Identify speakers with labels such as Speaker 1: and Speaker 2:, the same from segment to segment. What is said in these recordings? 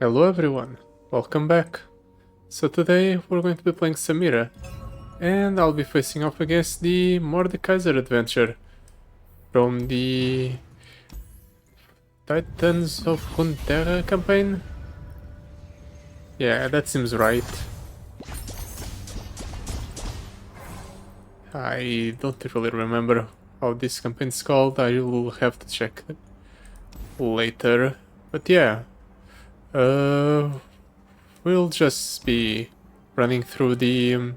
Speaker 1: Hello everyone, welcome back. So today we're going to be playing Samira, and I'll be facing off against the Mordekaiser adventure from the Titans of Runeterra campaign. Yeah, that seems right. I don't really remember how this campaign is called, I will have to check it later. But yeah, we'll just be running through the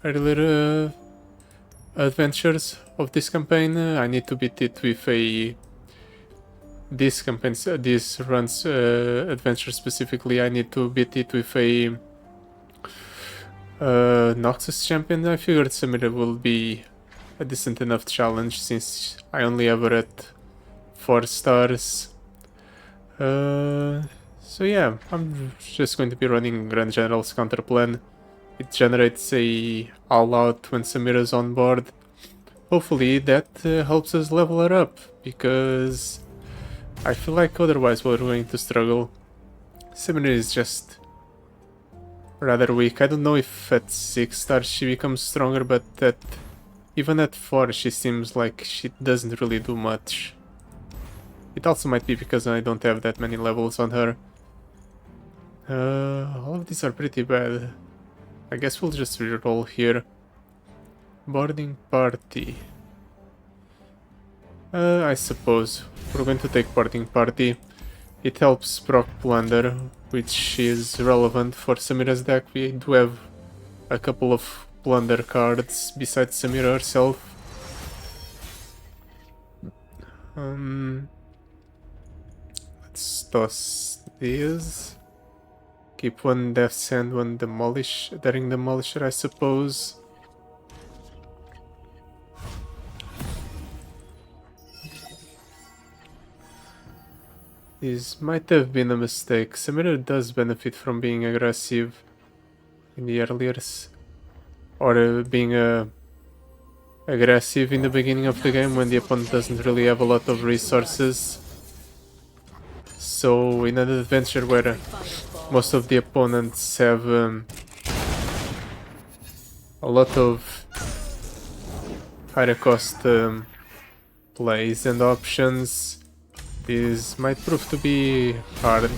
Speaker 1: earlier adventures of this campaign. I need to beat it with a this runs adventure specifically. I need to beat it with a Nasus champion. I figured Samira will be a decent enough challenge since I only have her at 4 stars. So yeah, I'm just going to be running Grand General's counter plan. It generates a all-out when Samira's on board. Hopefully that helps us level her up, because I feel like otherwise we're going to struggle. Samira is just rather weak. I don't know if at 6 stars she becomes stronger, but even at 4 she seems like she doesn't really do much. It also might be because I don't have that many levels on her. All of these are pretty bad. I guess we'll just reroll here. Boarding party. I suppose we're going to take boarding party. It helps proc plunder, which is relevant for Samira's deck. We do have a couple of plunder cards besides Samira herself. Let's toss these. Keep one Death's Hand, one Daring Demolisher, I suppose. This might have been a mistake. Samira does benefit from being aggressive in the earlier or being aggressive in the beginning of the game when the opponent doesn't really have a lot of resources. So in an adventure where most of the opponents have a lot of higher cost plays and options, this might prove to be hard,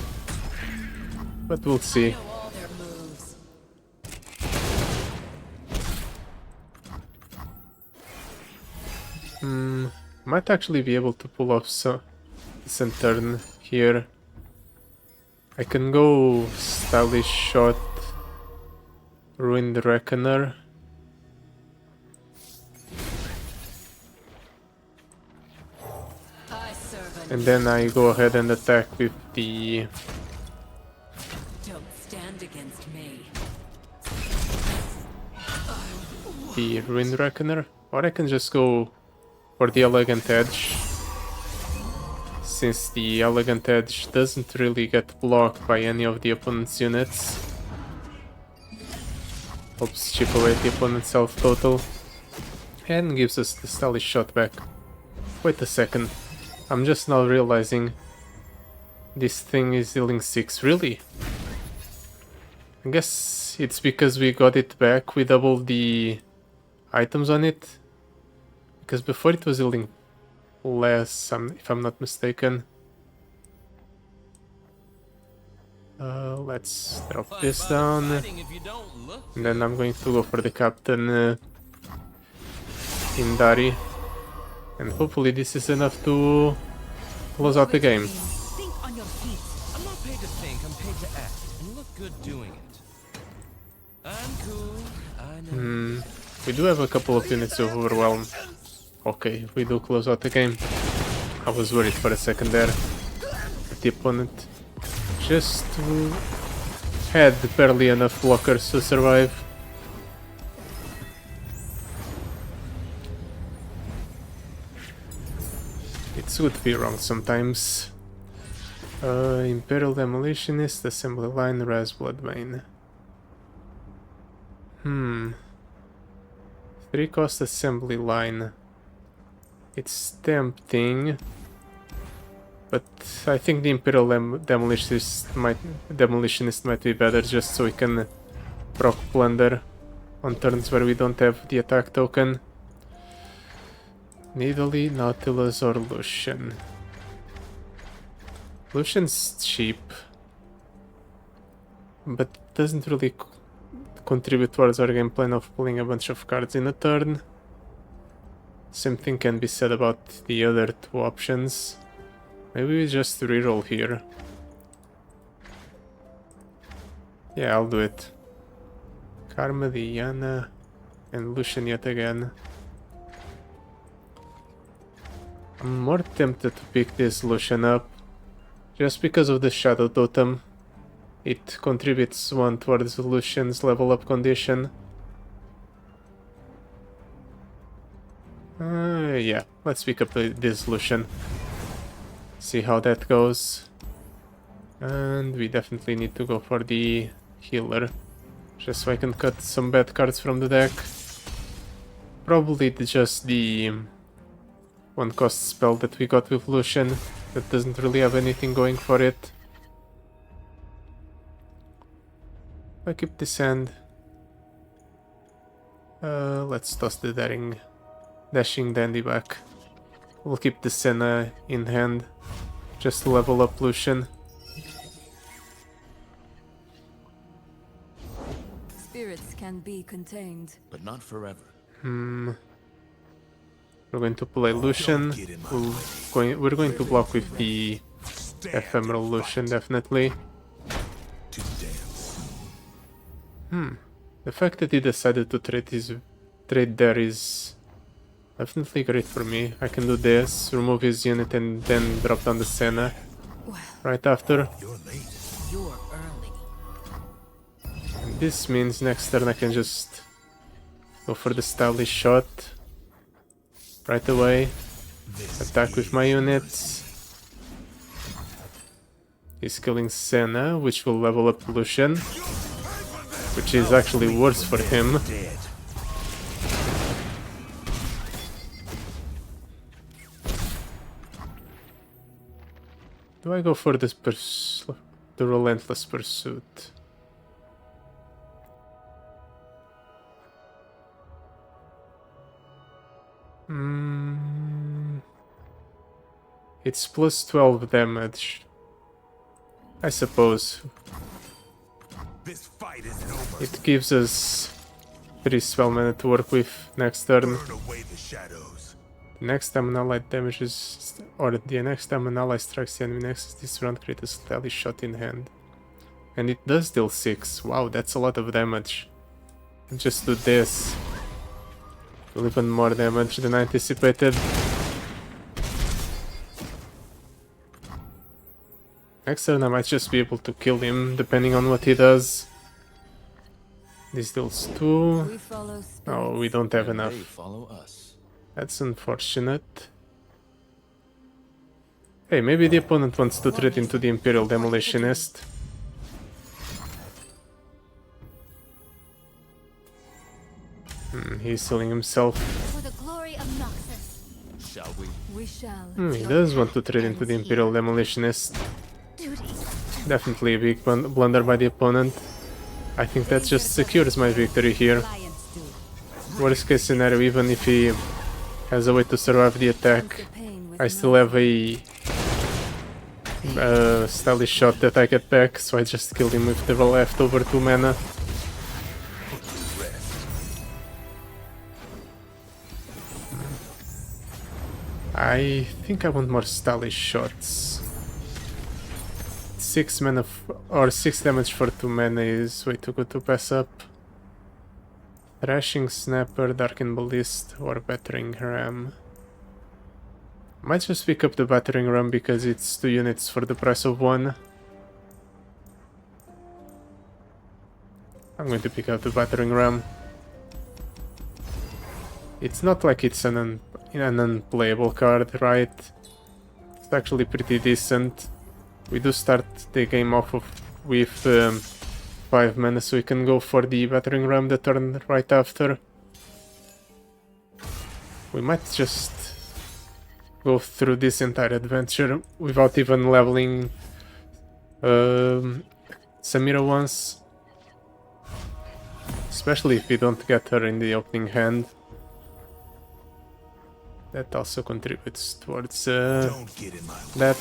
Speaker 1: but we'll see. Might actually be able to pull off decent turn here. I can go Stylish Shot, Ruined Reckoner. And then I go ahead and attack with the...
Speaker 2: Don't stand against me.
Speaker 1: the Ruined Reckoner. Or I can just go for the Elegant Edge, since the Elegant Edge doesn't really get blocked by any of the opponent's units. Helps chip away the opponent's health total, and gives us the Stylish Shot back. Wait a second, I'm just now realizing this thing is dealing 6, really? I guess it's because we got it back, we doubled the items on it, because before it was dealing less, if I'm not mistaken. Let's drop this down, and then I'm going to go for the Captain Indari, and hopefully this is enough to close out the game.
Speaker 2: Think on your feet.
Speaker 3: I'm not paid to think, I'm paid to act, and look good doing it. I'm cool, I know.
Speaker 1: We do have a couple of units of Overwhelm. Okay, we do close out the game. I was worried for a second there. The opponent just had barely enough blockers to survive. It's good to be wrong sometimes. Imperial Demolitionist, Assembly Line, Raz Bloodbane. 3 cost Assembly Line. It's tempting. But I think the Imperial Demolitionist might be better just so we can proc Plunder on turns where we don't have the attack token. Nidalee, Nautilus, or Lucian. Lucian's cheap, but doesn't really contribute towards our game plan of pulling a bunch of cards in a turn. Same thing can be said about the other two options. Maybe we just reroll here. Yeah, I'll do it. Karma, Diana, and Lucian yet again. I'm more tempted to pick this Lucian up, just because of the Shadow Totem. It contributes 1 towards Lucian's level up condition. Yeah, let's pick up this Lucian. See how that goes. And we definitely need to go for the healer, just so I can cut some bad cards from the deck. Probably just the 1-cost spell that we got with Lucian that doesn't really have anything going for it. I keep this hand. Let's toss the Dashing Dandy back. We'll keep the Senna in hand, just to level up Lucian.
Speaker 4: Spirits can be contained,
Speaker 5: but not forever.
Speaker 1: We're going to play Lucian. We're going to block with the Ephemeral Lucian, definitely. The fact that he decided to trade there is definitely great for me. I can do this, remove his unit, and then drop down the Senna right after.
Speaker 2: You're early.
Speaker 1: And this means next turn I can just go for the stylish shot right away. Attack with my units. He's killing Senna, which will level up Lucian, which is actually worse for him. Do I go for this the Relentless Pursuit? It's plus 12 damage, I suppose.
Speaker 5: This fight isn't over.
Speaker 1: It gives us 3 spell mana to work with next turn.
Speaker 5: Burn away the shadows.
Speaker 1: Next time an ally damages, or the next time an ally strikes the enemy next to this round, create a stylish shot in hand. And it does deal 6. Wow, that's a lot of damage. Just do this. Will even more damage than I anticipated. Next turn I might just be able to kill him, depending on what he does. This deals 2.
Speaker 4: we follow spirits.
Speaker 1: Oh, we don't have
Speaker 5: And
Speaker 1: enough.
Speaker 5: they follow us.
Speaker 1: That's unfortunate. Hey, maybe the opponent wants to trade into the Imperial Demolitionist. He's healing himself.
Speaker 4: For the glory of Nasus,
Speaker 5: Shall we?
Speaker 4: we shall.
Speaker 1: He does want to trade into the Imperial Demolitionist.
Speaker 4: Duty.
Speaker 1: Definitely a big blunder by the opponent. I think that just secures my victory here.
Speaker 2: Lions do.
Speaker 1: Worst case scenario, even if he has a way to survive the attack, I still have a stylish shot that I get back, so I just kill him with the leftover 2 mana. I think I want more stylish shots. 6 mana or 6 damage for 2 mana is way too good to pass up. Thrashing Snapper, Darkened Ballist, or Battering Ram. Might just pick up the Battering Ram because it's 2 units for the price of 1. I'm going to pick up the Battering Ram. It's not like it's an unplayable card, right? It's actually pretty decent. We do start the game off with 5 mana, so we can go for the Battering Ram the turn right after. We might just go through this entire adventure without even leveling Samira once. Especially if we don't get her in the opening hand. That also contributes towards
Speaker 5: Don't get in my way.
Speaker 1: that.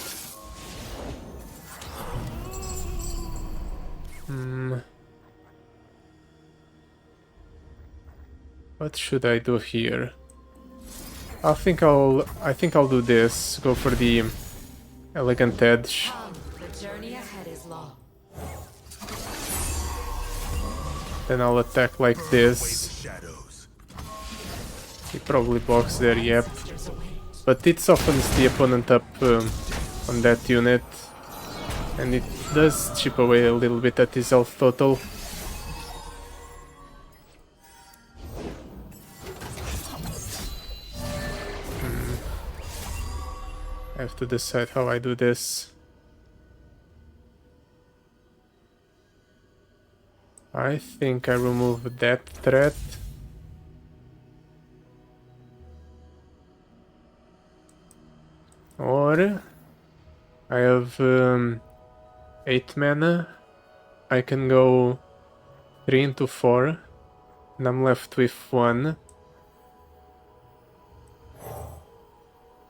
Speaker 1: What should I do here? I think I'll do this. Go for the elegant edge.
Speaker 2: The journey ahead is long.
Speaker 1: Then I'll attack like
Speaker 5: The
Speaker 1: this.
Speaker 5: shadows.
Speaker 1: He probably blocks there, yep.
Speaker 2: Sisters away.
Speaker 1: But it softens the opponent up on that unit. And it does chip away a little bit at his health total. I have to decide how I do this. I think I remove that threat. Or I have 8 mana. I can go 3 into 4. And I'm left with 1.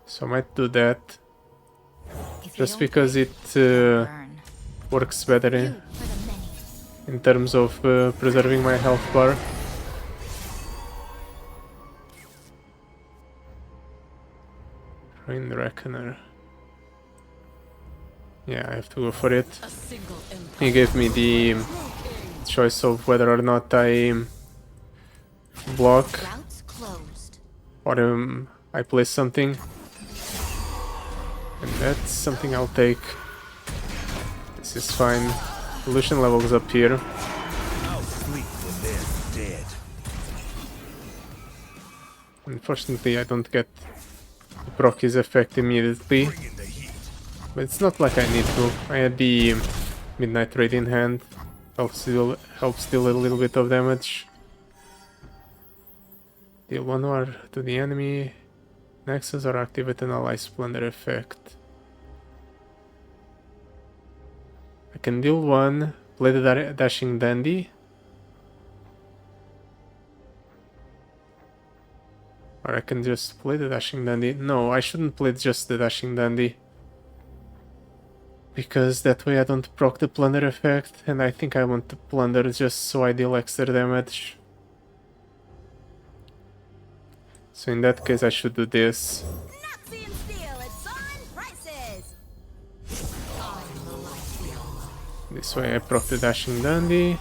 Speaker 1: So I might do that.
Speaker 4: If you
Speaker 1: Just
Speaker 4: don't
Speaker 1: because
Speaker 4: pay,
Speaker 1: it
Speaker 4: burn.
Speaker 1: works better
Speaker 4: You for the many.
Speaker 1: in terms of preserving my health bar. Rain Reckoner. Yeah, I have to go for it.
Speaker 2: A single impact.
Speaker 1: He gave me the choice of whether or not I block
Speaker 4: Routes closed.
Speaker 1: or I place something. And that's something I'll take. This is fine. Pollution level is up here.
Speaker 5: I'll sleep when they're dead.
Speaker 1: Unfortunately, I don't get to proc his effect immediately.
Speaker 5: Bring in the heat.
Speaker 1: But it's not like I need to. I had the Midnight Raid in hand. Helps deal a little bit of damage. Deal 1 more to the enemy. Nexus or activate an ally splendor effect. I can deal 1, play the Dashing Dandy. Or I can just play the Dashing Dandy. No, I shouldn't play just the Dashing Dandy. Because that way I don't proc the plunder effect, and I think I want to plunder just so I deal extra damage. So in that case I should do this.
Speaker 4: Nazi and steel at Sun prices.
Speaker 1: This way I proc the Dashing Dandy.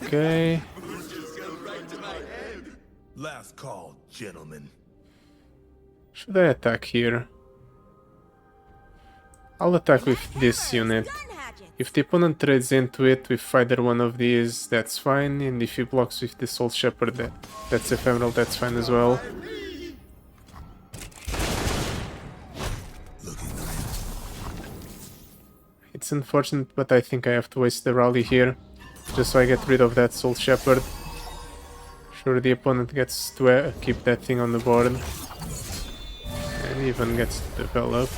Speaker 1: Okay.
Speaker 5: Last call, gentlemen.
Speaker 1: Should I attack here? I'll attack with this unit.
Speaker 4: Gun hatchets.
Speaker 1: If the opponent trades into it with either one of these, that's fine. And if he blocks with the Soul Shepherd, that's ephemeral, that's fine as well.
Speaker 5: Looking good.
Speaker 1: It's unfortunate, but I think I have to waste the rally here. Just so I get rid of that Soul Shepherd. Sure, the opponent gets to keep that thing on the board. And even gets to develop.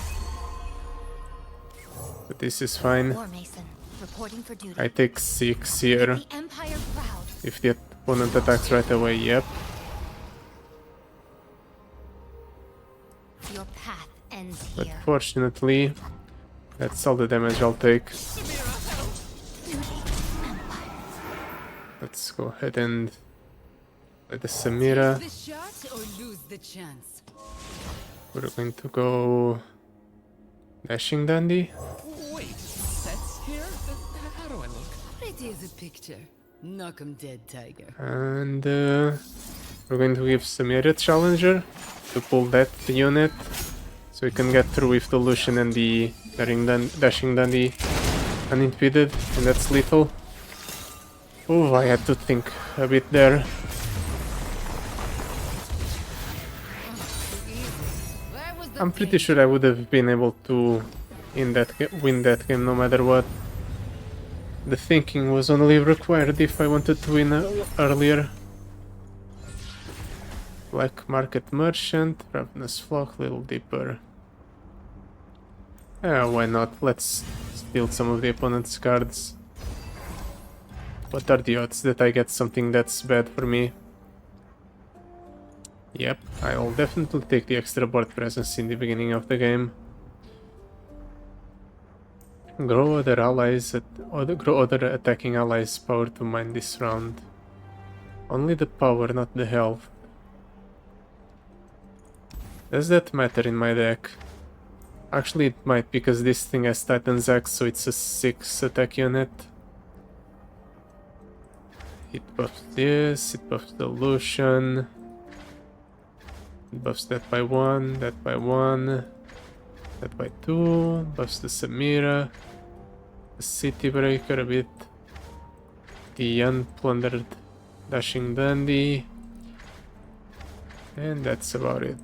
Speaker 1: But this is fine.
Speaker 4: War Mason, reporting for duty.
Speaker 1: I take 6 here.
Speaker 4: The Empire proud.
Speaker 1: If the opponent attacks right away, yep.
Speaker 4: Your path ends
Speaker 1: But
Speaker 4: here.
Speaker 1: fortunately, that's all the damage I'll take. Let's go ahead and let the Samira.
Speaker 2: The shot or lose the chance.
Speaker 1: We're going to go Dashing Dandy.
Speaker 3: Wait, sets here? How do I look?
Speaker 2: Pretty as a picture. Knock 'em dead, tiger.
Speaker 1: And we're going to give Samira Challenger to pull that unit. So we can get through with the Lucian and the Dashing Dandy unimpeded. And that's lethal. Oh, I had to think a bit there.
Speaker 2: Where was the
Speaker 1: I'm pretty sure I would have been able to win that game no matter what. The thinking was only required if I wanted to win earlier. Black Market Merchant, Ravenous Flock, Little Deeper. Why not? Let's steal some of the opponent's cards. What are the odds that I get something that's bad for me? Yep, I'll definitely take the extra board presence in the beginning of the game. Grow other allies, grow other attacking allies' power to mine this round. Only the power, not the health. Does that matter in my deck? Actually it might, because this thing has Titans Axe, so it's a 6 attack unit. It buffs this, it buffs the Lucian. It buffs that by 1, that by 1, that by 2, buffs the Samira, the City Breaker a bit, the Unplundered Dashing Dandy, and that's about it.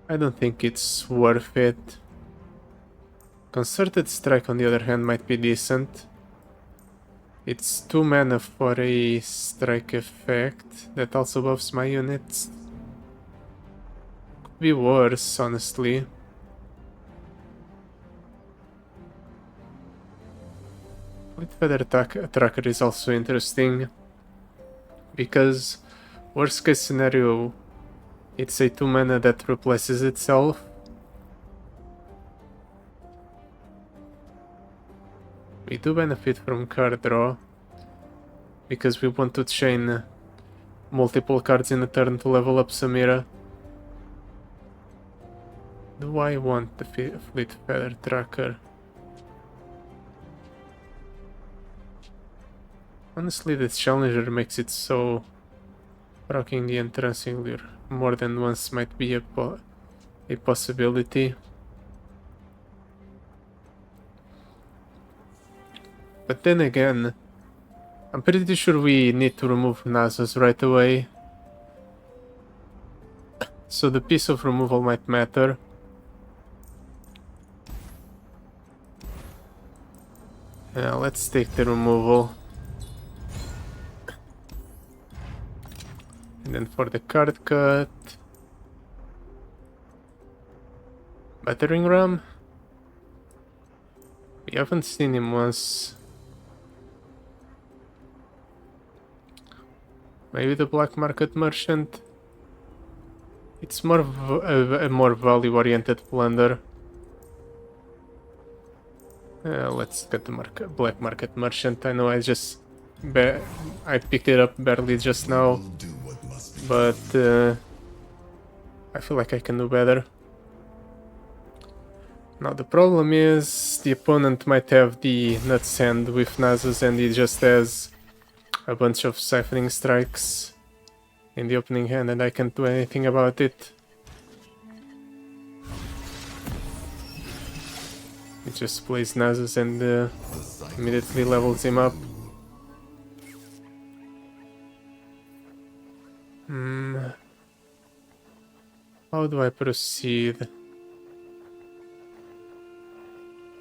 Speaker 1: I don't think it's worth it. Concerted Strike, on the other hand, might be decent. It's 2 mana for a strike effect that also buffs my units. Could be worse, honestly. Fleet Feather Tracker is also interesting, because worst case scenario, it's a 2 mana that replaces itself. We do benefit from card draw, because we want to chain multiple cards in a turn to level up Samira. Do I want the Fleet Feather Tracker? Honestly, the Challenger makes it so rocking the entrance more than once might be a possibility. But then again, I'm pretty sure we need to remove Nasus right away, so the piece of removal might matter. Let's take the removal. And then for the card cut, Battering Ram. We haven't seen him once. Maybe the Black Market Merchant. It's more a more value-oriented plunder. Let's get the Black Market Merchant. I know I picked it up barely just now, but I feel like I can do better. Now the problem is the opponent might have the Nuts hand with Nasus, and he just has a bunch of Siphoning Strikes in the opening hand, and I can't do anything about it. He just plays Nasus and immediately levels him up. How do I proceed?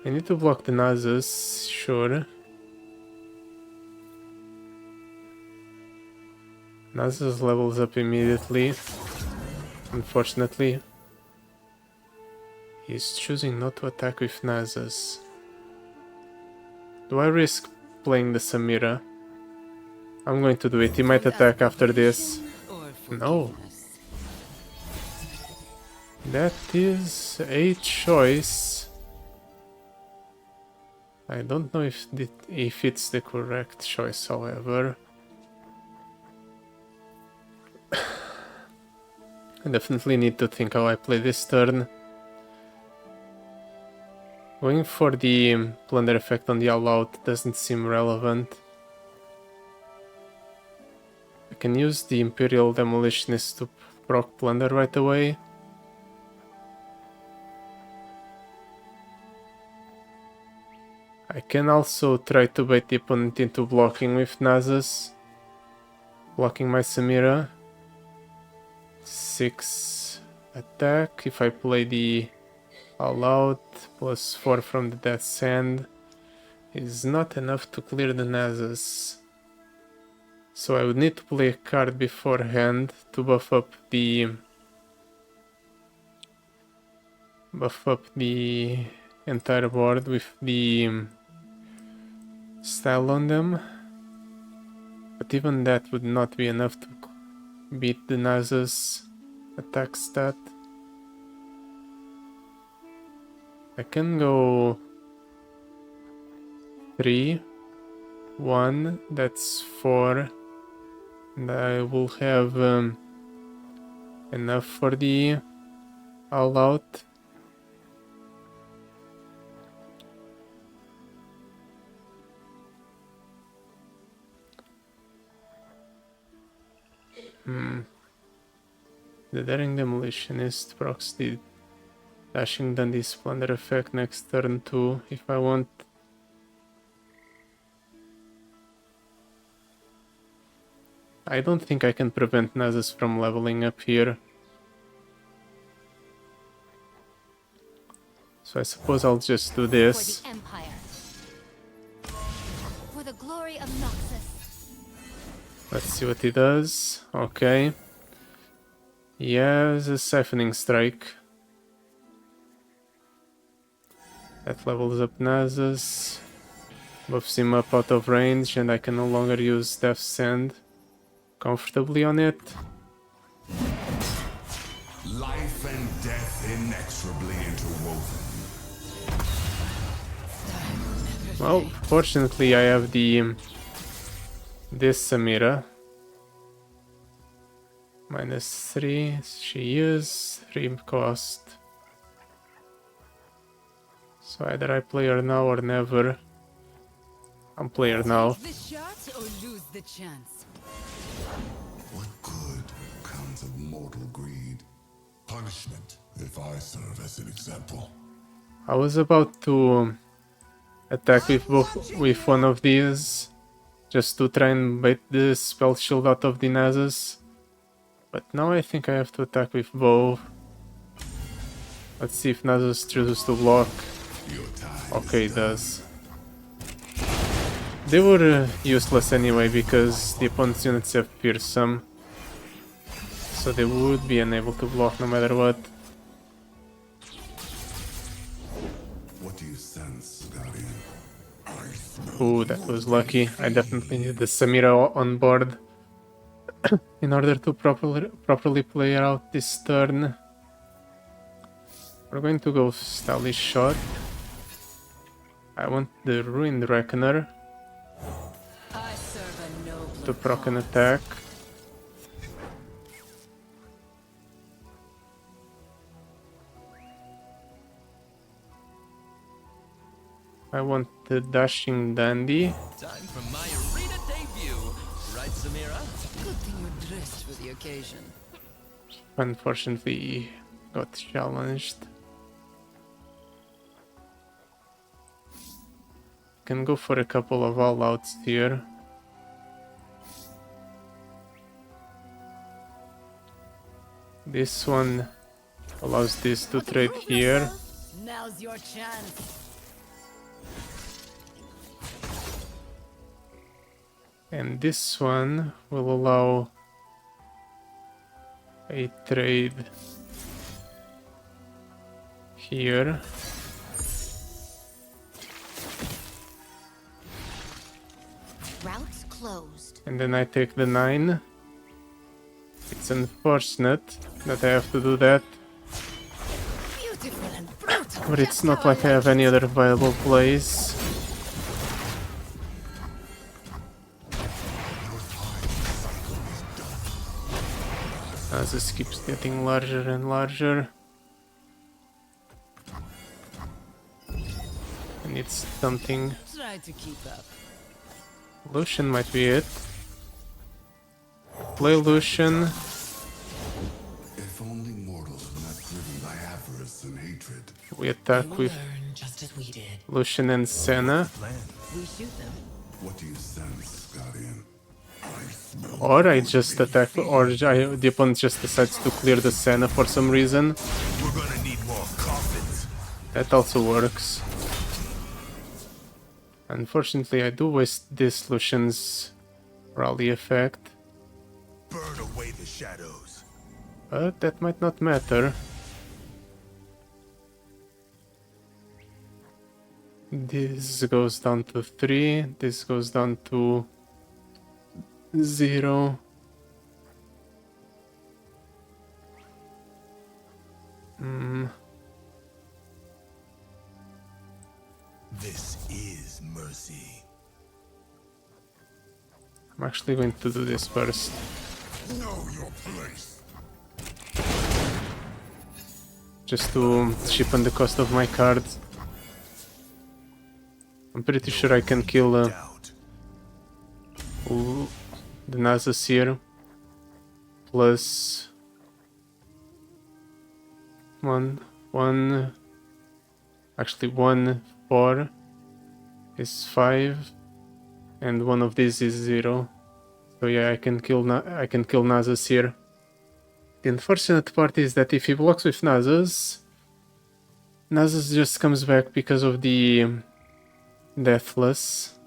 Speaker 1: I need to block the Nasus, sure. Nasus levels up immediately, unfortunately. He's choosing not to attack with Nasus. Do I risk playing the Samira? I'm going to do it. He might attack after this. No. That is a choice. I don't know if it's the correct choice, however. I definitely need to think how I play this turn. Going for the plunder effect on the all-out doesn't seem relevant. I can use the Imperial Demolitionist to proc plunder right away. I can also try to bait the opponent into blocking with Nasus. Blocking my Samira. 6 attack. If I play the all-out, +4 from the Death's Hand is not enough to clear the Nasus. So I would need to play a card beforehand to buff up the entire board with the style on them. But even that would not be enough to beat the Nasus attack stat. I can go 3, 1, that's 4, and I will have enough for the all out. The Daring Demolitionist procs the Dashing Dundee Splendor effect next turn too, if I want. I don't think I can prevent Nasus from leveling up here. So I suppose I'll just do this.
Speaker 4: For the Empire. For the glory of Nasus.
Speaker 1: Let's see what he does. Okay. He has a Siphoning Strike. That levels up Nasus. Buffs him up out of range, and I can no longer use Death Sand comfortably on it.
Speaker 5: Life and death inexorably interwoven.
Speaker 1: Well, fortunately I have this Samira. -3, she is 3 cost. So either I play her now or never. I'm play her now.
Speaker 2: Take the shot or lose the chance.
Speaker 5: What good comes of mortal greed? Punishment, if I serve as an example.
Speaker 1: I was about to attack with one of these, just to try and bait the spell shield out of the Nasus. But now I think I have to attack with both. Let's see if Nasus chooses to block. Okay, it does. They were useless anyway because the opponent's units have fearsome. So they would be unable to block no matter what.
Speaker 5: What do you sense, Guardian?
Speaker 1: Ooh, that was lucky. I definitely need the Samira on board in order to properly play out this turn. We're going to go Stylish Shot. I want the Ruined Reckoner
Speaker 2: I serve a noble
Speaker 1: to proc an attack. I want the Dashing Dandy.
Speaker 3: Time for my arena debut, right, Samira?
Speaker 2: Good thing you're dressed for the occasion.
Speaker 1: Unfortunately, got challenged. Can go for a couple of all-outs here. This one allows this to trade here.
Speaker 2: Now's your chance.
Speaker 1: And this one will allow a trade here.
Speaker 4: Routes closed.
Speaker 1: And then I take the 9. It's unfortunate that I have to do that,
Speaker 2: Beautiful and brutal.
Speaker 1: but it's not like I have any other viable plays. As this keeps getting larger and larger. I need something.
Speaker 2: Try to keep up.
Speaker 1: Lucian might be it. Play Lucian.
Speaker 5: If only mortals were not driven by avarice and hatred.
Speaker 1: We attack with
Speaker 2: Learn just as we did.
Speaker 1: Lucian and Senna.
Speaker 2: We shoot them.
Speaker 5: What do you sense, Guardian?
Speaker 1: Or I just attack, or the opponent just decides to clear the Senna for some reason.
Speaker 5: We're gonna need more coffins.
Speaker 1: That also works. Unfortunately, I do waste this Lucian's rally effect.
Speaker 5: Burn away the shadows.
Speaker 1: But that might not matter. This goes down to 3, this goes down to 0.
Speaker 5: This is mercy.
Speaker 1: I'm actually going to do this first.
Speaker 5: Know your place.
Speaker 1: Just to cheapen the cost of my cards. I'm pretty sure I can kill
Speaker 5: Doubt.
Speaker 1: the Nasus here. Plus one. Actually, 1, 4 is 5, and one of these is 0. So yeah, I can kill Nasus here. The unfortunate part is that if he blocks with Nasus, Nasus just comes back because of the Deathless.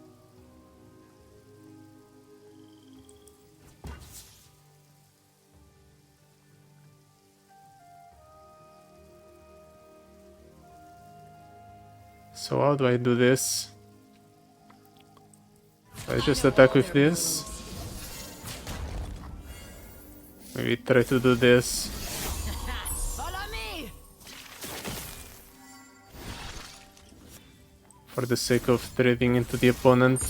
Speaker 1: So how do I do this? I just attack with this. Maybe try to do this.
Speaker 2: Follow me!
Speaker 1: For the sake of trading into the opponent.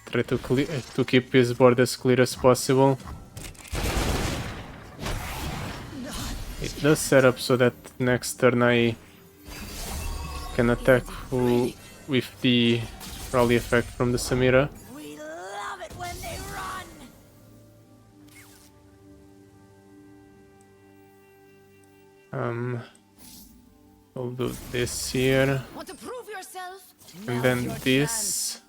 Speaker 1: Try to keep his board as clear as possible. It does set up so that next turn I can attack with the rally effect from the Samira.
Speaker 4: We love it when they run.
Speaker 1: I'll do this here,
Speaker 2: Want to prove yourself?
Speaker 1: and
Speaker 2: Now's
Speaker 1: then
Speaker 2: your
Speaker 1: this,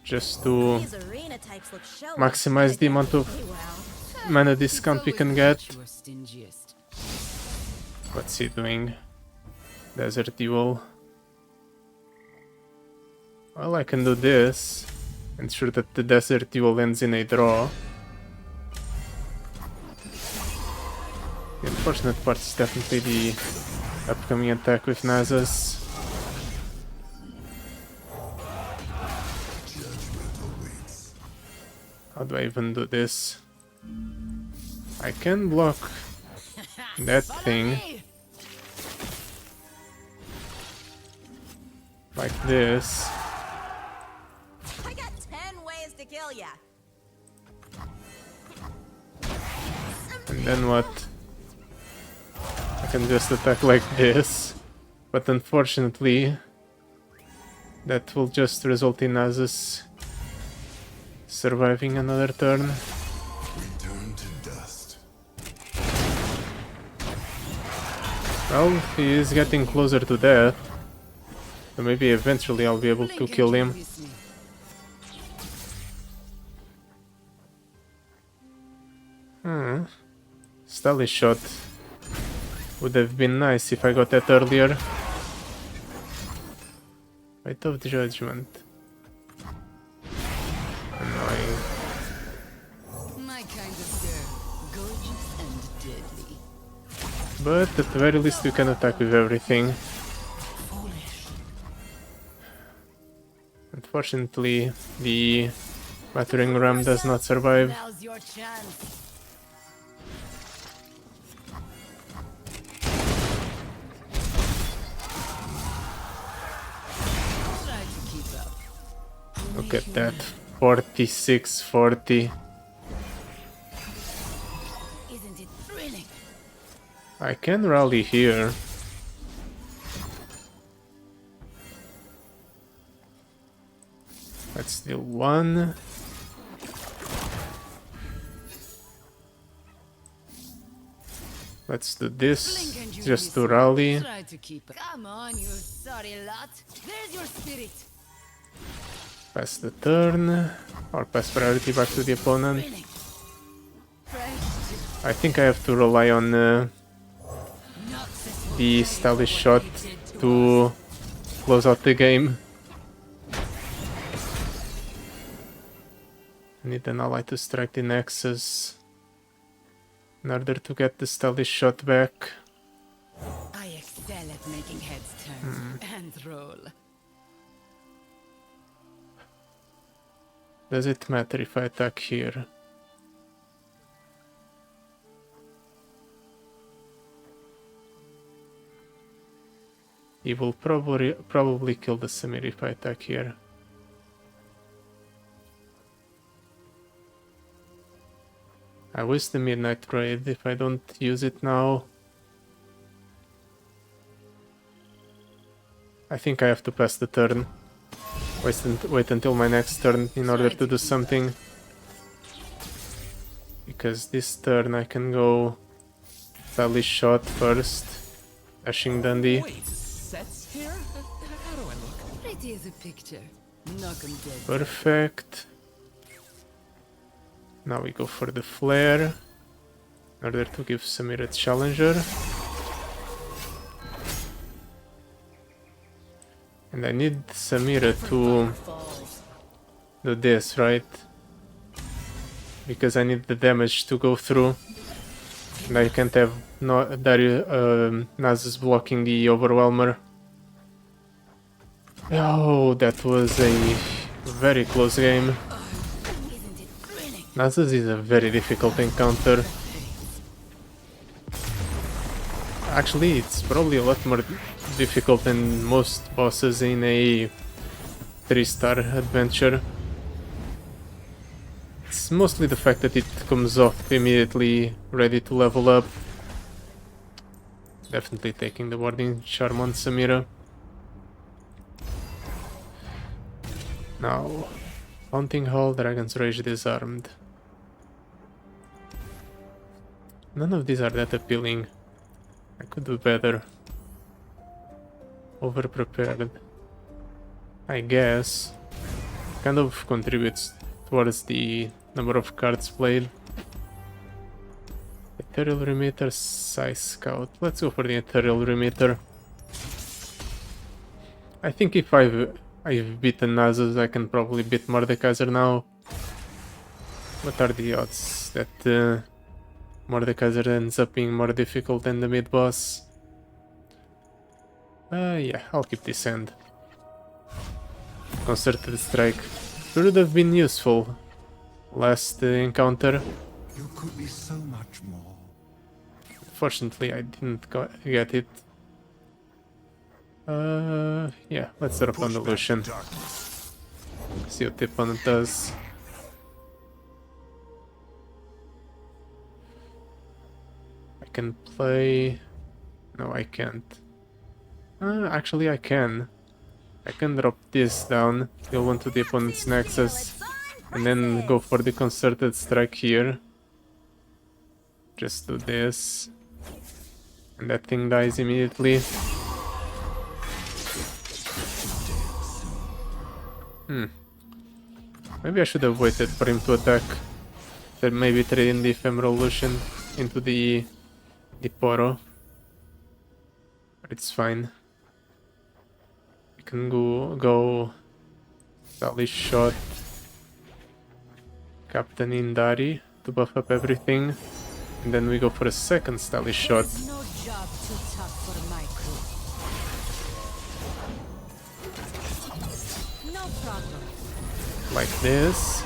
Speaker 1: just to
Speaker 4: These arena types look showy.
Speaker 1: maximize the amount of
Speaker 4: Pretty well.
Speaker 1: mana discount we can get.
Speaker 2: You are stingiest.
Speaker 1: What's he doing? Desert Duel. Well, I can do this. Ensure that the Desert Duel ends in a draw. The unfortunate part is definitely the upcoming attack with Nasus. How do I even do this? I can block that thing
Speaker 2: Hey!
Speaker 1: like this.
Speaker 4: I got 10 ways to kill ya.
Speaker 1: And then what? I can just attack like this. But unfortunately, that will just result in Nasus surviving another turn.
Speaker 5: Return to dust.
Speaker 1: Well, he is getting closer to death. So maybe eventually I'll be able to
Speaker 2: Blink
Speaker 1: kill
Speaker 2: and
Speaker 1: him.
Speaker 2: you miss me.
Speaker 1: Stally shot would have been nice if I got that earlier. Weight of Judgment. Annoying.
Speaker 2: My kind of girl. Gorgeous and deadly.
Speaker 1: But at the very least you can attack with everything.
Speaker 2: Foolish.
Speaker 1: Unfortunately, the Battering Ram does not survive.
Speaker 2: Now's your chance. Try to keep up.
Speaker 1: Look at that. 46-40.
Speaker 2: Isn't it thrilling?
Speaker 1: I can rally here. Let's deal 1. Let's do this
Speaker 2: Blink and you
Speaker 1: just
Speaker 2: miss
Speaker 1: to
Speaker 2: me.
Speaker 1: rally.
Speaker 2: Try to keep up. Come on, you sorry lot. There's your spirit.
Speaker 1: Pass the turn. Or pass priority back to the opponent.
Speaker 2: Thrilling. Fresh.
Speaker 1: I think I have to rely on
Speaker 2: Noxus will
Speaker 1: the
Speaker 2: pay
Speaker 1: stylish
Speaker 2: for
Speaker 1: shot
Speaker 2: what he did to
Speaker 1: to close out the game. I need an ally to strike the Nexus in order to get the stealthy shot back.
Speaker 2: I excel at making heads turn and roll.
Speaker 1: Does it matter if I attack here? He will probably kill the Samira if I attack here. I waste the Midnight Raid if I don't use it now. I think I have to pass the turn. Wait until my next turn in order to do something. Because this turn I can go Sally Shot first. Dashing Dundee.
Speaker 3: Wait, sets here? How do I look?
Speaker 2: Pretty as a picture. Knock 'em dead.
Speaker 1: Perfect. Now we go for the flare in order to give Samira a challenger. And I need Samira to do this, right? Because I need the damage to go through. And I can't have Nasus blocking the Overwhelmer. Oh, that was a very close game. Nasus is a very difficult encounter. Actually, it's probably a lot more difficult than most bosses in a 3-star adventure. It's mostly the fact that it comes off immediately ready to level up. Definitely taking the Warding Charm on Samira. Now, Haunting Hall, Dragon's Rage disarmed. None of these are that appealing. I could do better. Over-prepared. I guess. Kind of contributes towards the number of cards played. Ethereal Remitter, Size Scout. Let's go for the Ethereal Remitter. I think if I've beaten Nasus, I can probably beat Mordekaiser now. What are the odds that Mordekaiser ends up being more difficult than the mid-boss? Yeah, I'll keep this hand. Concerted Strike. Should have been useful last encounter.
Speaker 5: You could be so much more.
Speaker 1: Fortunately, I didn't get it. Yeah, let's drop on the Lucian. See what the opponent does. I can play... No, I can't. Actually, I can. I can drop this down, deal one to the opponent's Nexus, and then go for the Concerted Strike here. Just do this. And that thing dies immediately. Maybe I should have waited for him to attack. Then maybe trading the Ephemeral Lucian into the Poro. But it's fine. We can go Sally Shot, Captain Indari to buff up everything. And then we go for a second Sally Shot.
Speaker 2: No job too tough for my crew. No problem.
Speaker 1: Like this.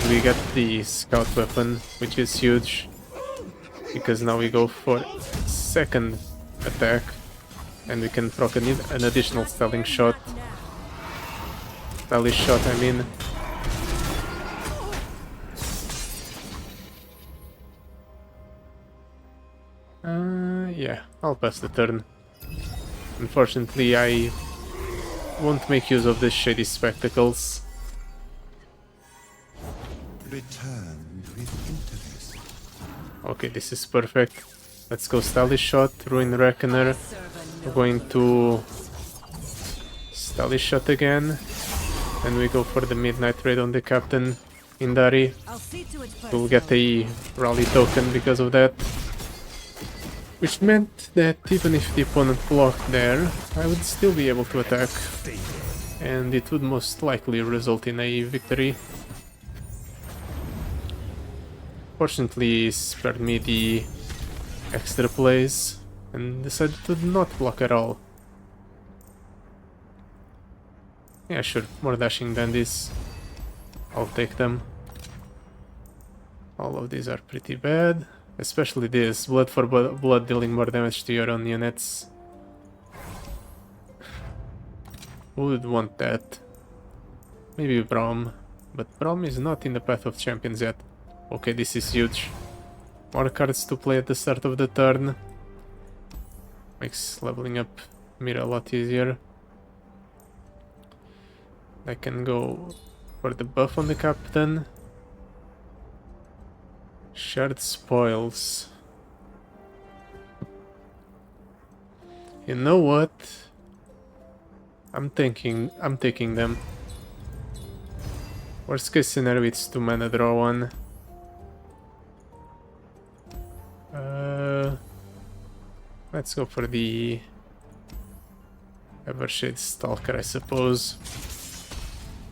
Speaker 1: We get the scout weapon, which is huge, because now we go for second attack and we can proc an additional Stelling Shot. Sally Shot, I mean. Yeah, I'll pass the turn. Unfortunately, I won't make use of the Shady Spectacles.
Speaker 5: Returned with interest.
Speaker 1: Okay, this is perfect. Let's go Stally Shot, Ruin Reckoner. We're going to Stally Shot again. Then we go for the Midnight Raid on the Captain Indari.
Speaker 2: I'll see to it first.
Speaker 1: We'll get a rally token because of that. Which meant that even if the opponent blocked there, I would still be able to attack. and it would most likely result in a victory. Fortunately, he spared me the extra plays and decided to not block at all. Yeah, sure, more dashing than this. I'll take them. All of these are pretty bad, especially this. Blood for blood dealing more damage to your own units. Who would want that? Maybe Braum, but Braum is not in the path of champions yet. Okay, this is huge. More cards to play at the start of the turn. Makes leveling up Mira a lot easier. I can go for the buff on the captain. Shared spoils. You know what? I'm taking them. Worst case scenario, it's 2 mana draw 1. Let's go for the Evershade Stalker, I suppose.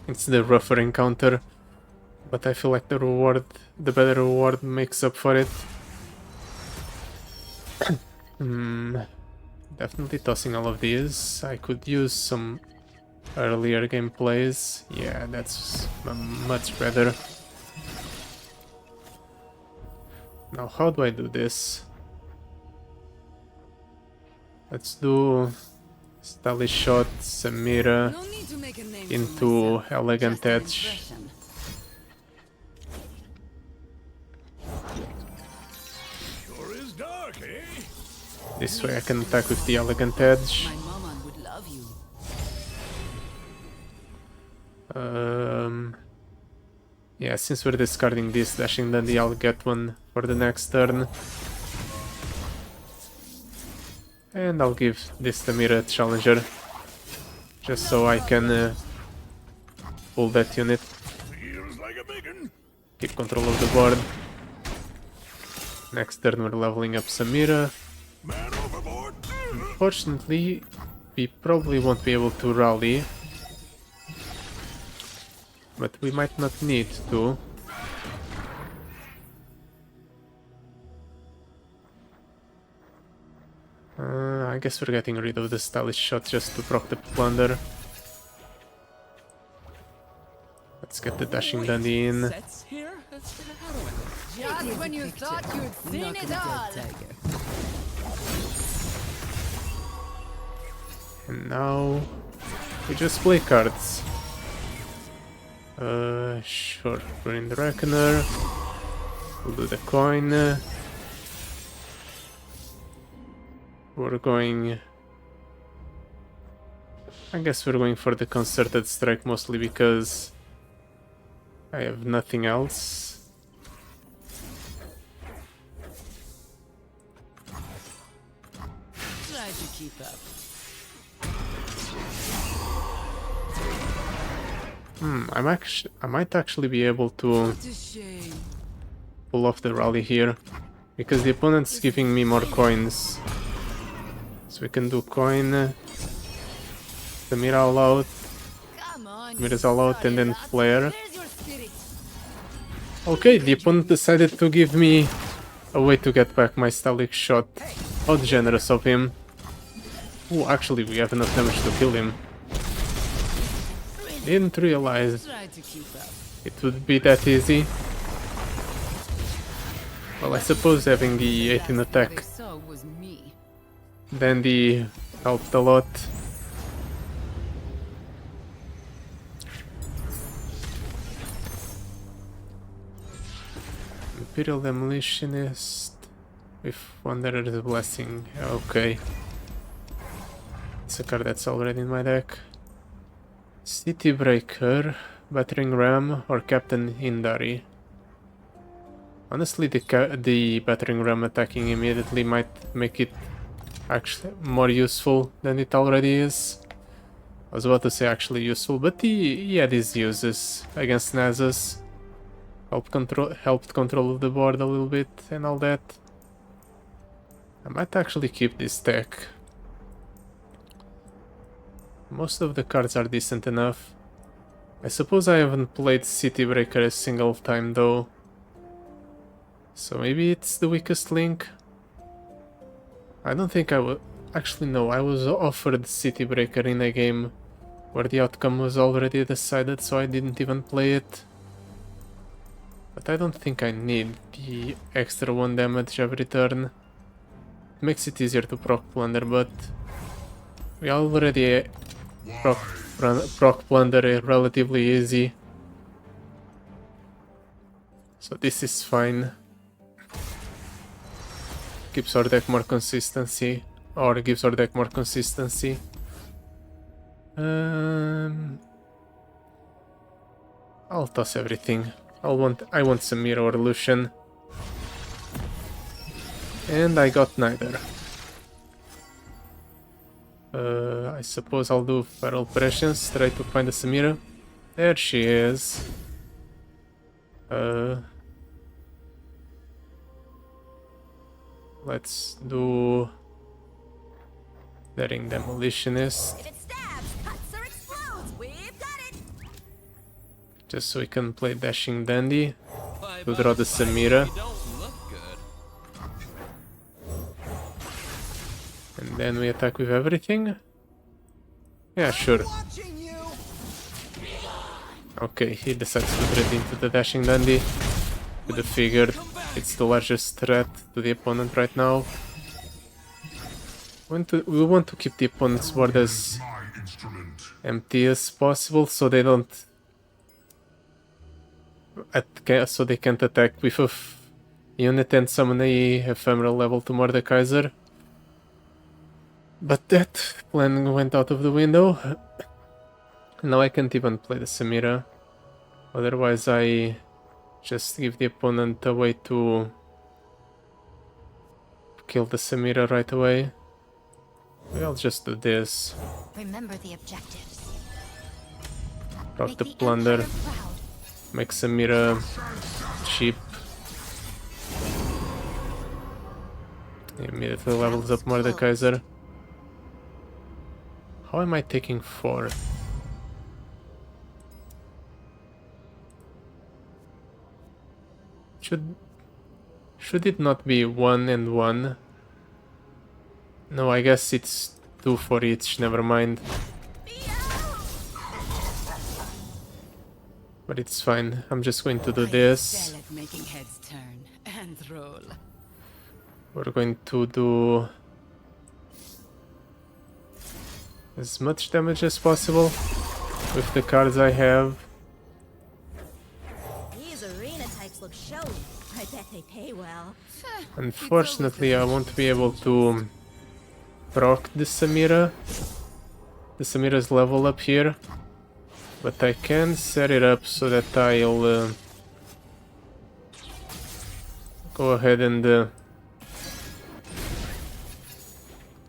Speaker 1: It's the rougher encounter, but I feel like the better reward makes up for it. Definitely tossing all of these. I could use some earlier gameplays. Yeah, that's much better. Now, how do I do this? Let's do Stylish Shot, Samira
Speaker 2: No need to make a name for
Speaker 1: into
Speaker 2: myself,
Speaker 1: Elegant
Speaker 2: just an
Speaker 1: Edge.
Speaker 2: impression.
Speaker 5: Sure is dark, eh?
Speaker 1: This way I can attack with the Elegant Edge.
Speaker 2: My mama would love you.
Speaker 1: Yeah, since we're discarding this, dashing Dandy, I'll get one for the next turn. And I'll give this Samira Challenger, just so I can pull that unit.
Speaker 5: Feels like a biggin'.
Speaker 1: Keep control of the board. Next turn we're leveling up Samira.
Speaker 5: Man overboard.
Speaker 1: Fortunately, we probably won't be able to rally, but we might not need to. I guess we're getting rid of the Stylish Shot just to proc the Plunder. Let's get the Dashing Dandy in.
Speaker 3: Sets here? How do I look?
Speaker 2: Just when you thought you'd seen it all.
Speaker 1: And now we just play cards. Sure, we're in the Reckoner. We'll do the coin. We're going... I guess we're going for the Concerted Strike mostly because I have nothing else.
Speaker 2: Try to keep up.
Speaker 1: I might actually be able to
Speaker 2: It's a shame.
Speaker 1: pull off the rally here because the opponent's giving me more coins. So we can do coin, Samira all out,
Speaker 2: Come on.
Speaker 1: Samira's all out, and then flare.
Speaker 2: There's your spirit.
Speaker 1: Okay, the opponent decided to give me a way to get back my Stylish Shot. How generous of him. Oh, actually we have enough damage to kill him. Didn't realize
Speaker 2: Try to keep up.
Speaker 1: it would be that easy. Well, I suppose having the 18
Speaker 2: Last they
Speaker 1: attack
Speaker 2: saw was me.
Speaker 1: Dandy helped a lot. Imperial Demolitionist with Wanderer's Blessing. Okay. It's a card that's already in my deck. City Breaker, Battering Ram, or Captain Hindari. Honestly, the Battering Ram attacking immediately might make it actually more useful than it already is. I was about to say actually useful, but he had his uses against Nasus. Helped control the board a little bit and all that. I might actually keep this deck. Most of the cards are decent enough. I suppose I haven't played City Breaker a single time though. So maybe it's the weakest link? I don't think I would... Actually no, I was offered City Breaker in a game where the outcome was already decided, so I didn't even play it. But I don't think I need the extra 1 damage every turn. It makes it easier to proc plunder, but we already proc plunder relatively easy. So this is fine. Gives our deck more consistency, or gives our deck more consistency. I'll toss everything. I want Samira or Lucian. And I got neither. I suppose I'll do Feral Prescience, try to find a Samira. There she is. Let's do Daring Demolitionist.
Speaker 4: If it stabs, cuts, or explodes, we've got it.
Speaker 1: Just so we can play Dashing Dandy
Speaker 3: Why,
Speaker 1: to draw the Samira.
Speaker 3: you don't look good.
Speaker 1: And then we attack with everything? Yeah, sure. Okay, he decides to trade into the Dashing Dandy. With the figured it's the largest threat to the opponent right now. We want to keep the opponent's board as empty as possible so they don't... so they can't attack with a unit and summon a ephemeral level to Mordekaiser. But that plan went out of the window. Now I can't even play the Samira. Otherwise I just give the opponent a way to kill the Samira right away. I'll just do this.
Speaker 4: Remember the objectives.
Speaker 1: Proc
Speaker 4: Make
Speaker 1: the
Speaker 4: the
Speaker 1: plunder.
Speaker 4: Empire proud.
Speaker 1: Make Samira cheap. Immediately levels up Mordekaiser. How am I taking 4? Should it not be 1 and 1? No, I guess it's 2 for each, never mind. But it's fine, I'm just going to do this.
Speaker 2: Excel at making heads turn and roll.
Speaker 1: We're going to do as much damage as possible with the cards I have.
Speaker 4: These arena types look showy. I bet they pay well.
Speaker 1: Unfortunately, I won't be able to proc the Samira. The Samira's level up here. But I can set it up so that I'll go ahead and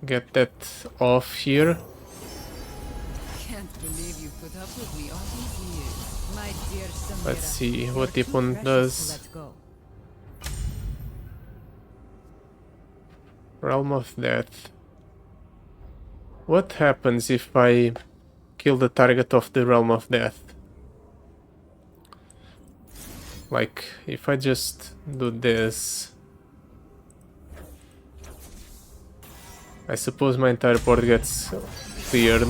Speaker 1: get that off here.
Speaker 2: Can't believe you put up with me all these years, my dear Samira.
Speaker 1: Let's see what the
Speaker 2: You're too
Speaker 1: opponent
Speaker 2: precious to
Speaker 1: does.
Speaker 2: let go.
Speaker 1: Realm of Death. What happens if I kill the target of the Realm of Death? Like, if I just do this... I suppose my entire board gets cleared.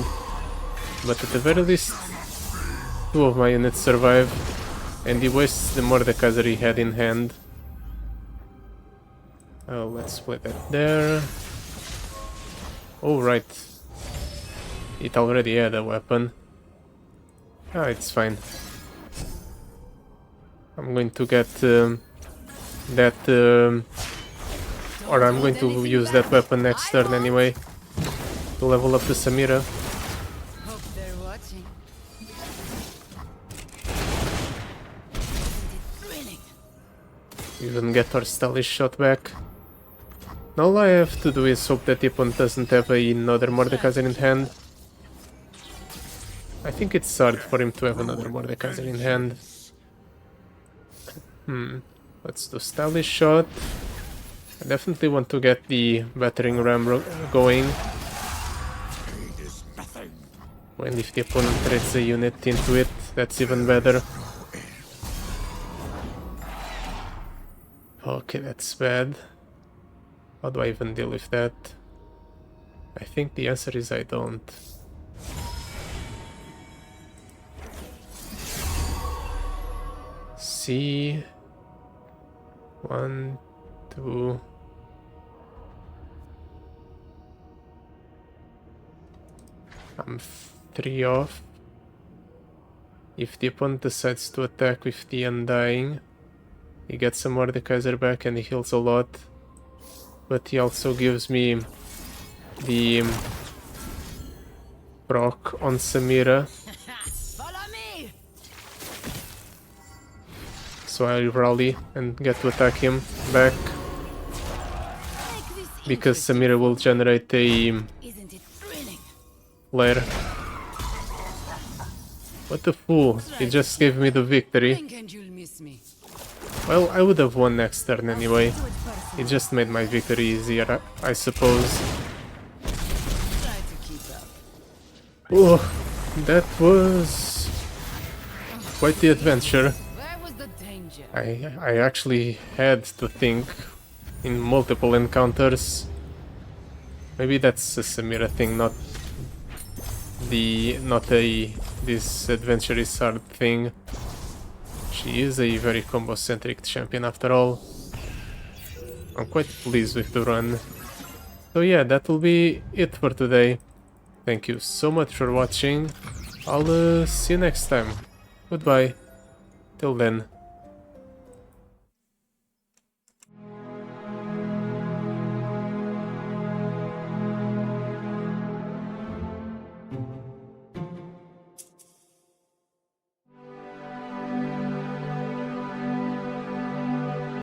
Speaker 1: But at the very least, 2 of my units survive. And he wastes the Mordekaiser he had in hand. Oh, let's put that there. Oh, right. It already had a weapon. Ah, it's fine. I'm going to get that... or I'm going to use that weapon next turn anyway. To level up the Samira.
Speaker 2: Hope they're watching. Thrilling.
Speaker 1: Even get our stylish shot back. Now all I have to do is hope that the opponent doesn't have another Mordekaiser in hand. I think it's hard for him to have another Mordekaiser in hand. Let's do stylish shot. I definitely want to get the battering ram going. And if the opponent trades a unit into it, that's even better. Okay, that's bad. How do I even deal with that? I think the answer is I don't. C. 1, 2. I'm 3 off. If the opponent decides to attack with the Undying, he gets some Mordekaiser back and he heals a lot. But he also gives me the proc on Samira.
Speaker 4: Follow me!
Speaker 1: So I rally and get to attack him back.
Speaker 4: Make this
Speaker 1: Because Samira will generate a
Speaker 4: isn't it thrilling?
Speaker 1: flare. What a fool. He just gave me the victory.
Speaker 2: Think and you'll miss me.
Speaker 1: Well, I would have won next turn anyway.
Speaker 4: Do it personally.
Speaker 1: It just made my victory easier, I suppose.
Speaker 2: Try to keep up.
Speaker 1: Oh, that was quite the adventure.
Speaker 2: Where was the danger?
Speaker 1: I actually had to think in multiple encounters. Maybe that's a Samira thing, not this adventure is hard thing. She is a very combo-centric champion after all. I'm quite pleased with the run. So yeah, that will be it for today. Thank you so much for watching. I'll see you next time. Goodbye. Till then.